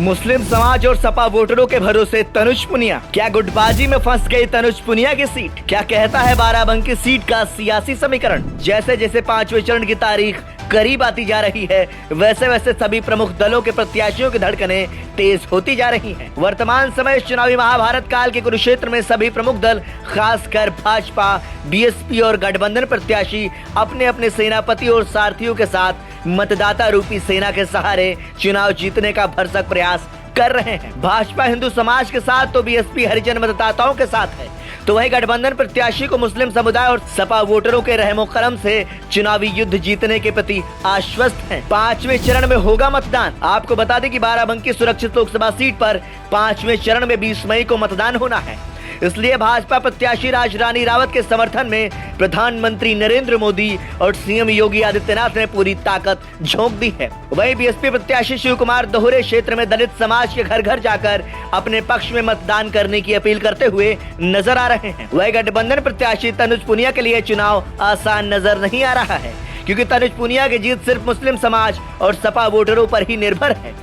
मुस्लिम समाज और सपा वोटरों के भरोसे तनुज पुनिया। क्या गुटबाजी में फंस गई तनुज पुनिया की सीट? क्या कहता है बाराबंकी सीट का सियासी समीकरण? जैसे जैसे 5वें चरण की तारीख करीब आती जा रही है, वैसे वैसे सभी प्रमुख दलों के प्रत्याशियों की धड़कनें तेज होती जा रही हैं। वर्तमान समय चुनावी महाभारत काल के कुरुक्षेत्र में सभी प्रमुख दल, खासकर भाजपा, बीएसपी और गठबंधन प्रत्याशी अपने अपने सेनापति और सारथियों के साथ मतदाता रूपी सेना के सहारे चुनाव जीतने का भरसक प्रयास कर रहे हैं। भाजपा हिंदू समाज के साथ तो बीएसपी हरिजन मतदाताओं के साथ है, तो वही गठबंधन प्रत्याशी को मुस्लिम समुदाय और सपा वोटरों के रहमो करम से चुनावी युद्ध जीतने के प्रति आश्वस्त हैं। 5वें चरण में होगा मतदान। आपको बता दें कि बाराबंकी सुरक्षित लोकसभा सीट पर 5वें चरण में 20 मई को मतदान होना है। इसलिए भाजपा प्रत्याशी राजरानी रावत के समर्थन में प्रधानमंत्री नरेंद्र मोदी और सीएम योगी आदित्यनाथ ने पूरी ताकत झोंक दी है। वहीं बीएसपी प्रत्याशी शिव कुमार दोहरे क्षेत्र में दलित समाज के घर घर जाकर अपने पक्ष में मतदान करने की अपील करते हुए नजर आ रहे हैं। वहीं गठबंधन प्रत्याशी तनुज पुनिया के लिए चुनाव आसान नजर नहीं आ रहा है, क्योंकि तनुज पुनिया की जीत सिर्फ मुस्लिम समाज और सपा वोटरों पर ही निर्भर है।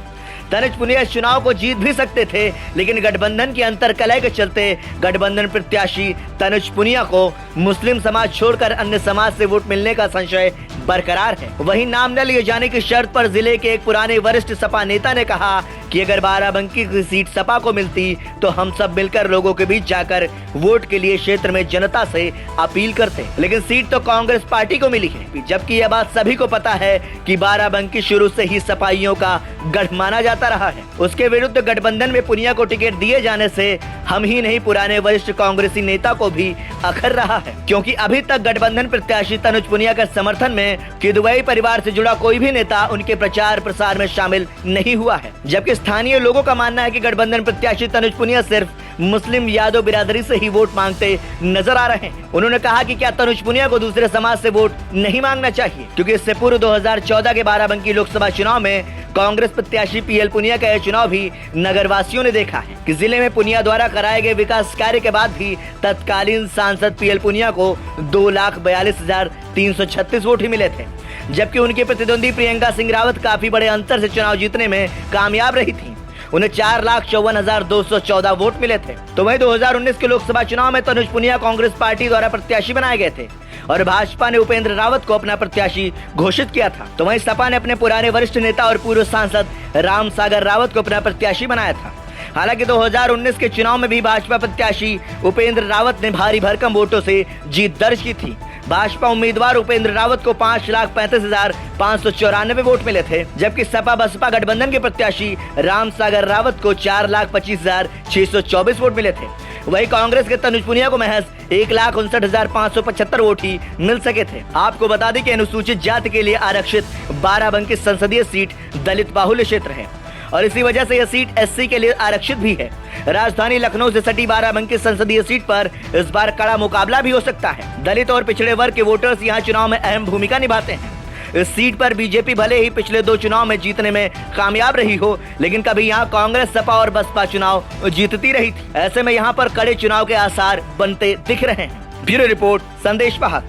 तनुज पुनिया इस चुनाव को जीत भी सकते थे, लेकिन गठबंधन की अंतर्कलह के चलते गठबंधन प्रत्याशी तनुज पुनिया को मुस्लिम समाज छोड़कर अन्य समाज से वोट मिलने का संशय बरकरार है। वहीं नाम न लिए जाने की शर्त पर जिले के एक पुराने वरिष्ठ सपा नेता ने कहा कि अगर बाराबंकी की सीट सपा को मिलती तो हम सब मिलकर लोगों के बीच जाकर वोट के लिए क्षेत्र में जनता से अपील करते, लेकिन सीट तो कांग्रेस पार्टी को मिली है। जबकि यह बात सभी को पता है कि बाराबंकी शुरू से ही सपाइयों का गढ़ माना जाता रहा है। उसके विरुद्ध गठबंधन में पुनिया को टिकट दिए जाने से हम ही नहीं, पुराने वरिष्ठ कांग्रेसी नेता को भी अखर रहा है, क्योंकि अभी तक गठबंधन प्रत्याशी तनुज पुनिया के समर्थन में किदवई परिवार से जुड़ा कोई भी नेता उनके प्रचार प्रसार में शामिल नहीं हुआ है। जबकि स्थानीय लोगों का मानना है कि गठबंधन प्रत्याशी तनुज पुनिया सिर्फ मुस्लिम यादव बिरादरी से ही वोट मांगते नजर आ रहे हैं। उन्होंने कहा कि क्या तनुज पुनिया को दूसरे समाज से वोट नहीं मांगना चाहिए, क्योंकि इससे पूर्व 2014 के बाराबंकी लोकसभा चुनाव में कांग्रेस प्रत्याशी पीएल पुनिया का यह चुनाव भी नगरवासियों ने देखा है कि जिले में पुनिया द्वारा कराए गए विकास कार्य के बाद भी तत्कालीन सांसद पीएल पुनिया को 2,42,336 वोट ही मिले थे, जबकि उनके प्रतिद्वंदी प्रियंका सिंह रावत काफी बड़े अंतर से चुनाव जीतने में कामयाब रही थी। उन्हें 4,54,214 वोट मिले थे। तो वहीं 2019 के लोकसभा चुनाव में तनुज पुनिया कांग्रेस पार्टी द्वारा प्रत्याशी बनाए गए थे और भाजपा ने उपेंद्र रावत को अपना प्रत्याशी घोषित किया था। तो वहीं सपा ने अपने पुराने वरिष्ठ नेता और पूर्व सांसद राम सागर रावत को अपना प्रत्याशी बनाया था। हालांकि 2019 के चुनाव में भी भाजपा प्रत्याशी उपेंद्र रावत ने भारी भरकम वोटों से जीत दर्ज की थी। भाजपा उम्मीदवार उपेंद्र रावत को 5,35,594 वोट मिले थे, जबकि सपा बसपा गठबंधन के प्रत्याशी राम सागर रावत को 4,25,624 वोट मिले थे। वही कांग्रेस के तनुज पुनिया को महज 1,59,575 वोट ही मिल सके थे। आपको बता दें कि अनुसूचित जाति के लिए आरक्षित बाराबंकी संसदीय सीट दलित बाहुल्य क्षेत्र है और इसी वजह से यह सीट एससी के लिए आरक्षित भी है। राजधानी लखनऊ से सटी बाराबंकी संसदीय सीट पर इस बार कड़ा मुकाबला भी हो सकता है। दलित और पिछड़े वर्ग के वोटर्स यहां चुनाव में अहम भूमिका निभाते हैं। इस सीट पर बीजेपी भले ही पिछले 2 चुनाव में जीतने में कामयाब रही हो, लेकिन कभी यहां कांग्रेस, सपा और बसपा चुनाव जीतती रही थी। ऐसे में यहां पर कड़े चुनाव के आसार बनते दिख रहे हैं। ब्यूरो रिपोर्ट, संदेश वाहक।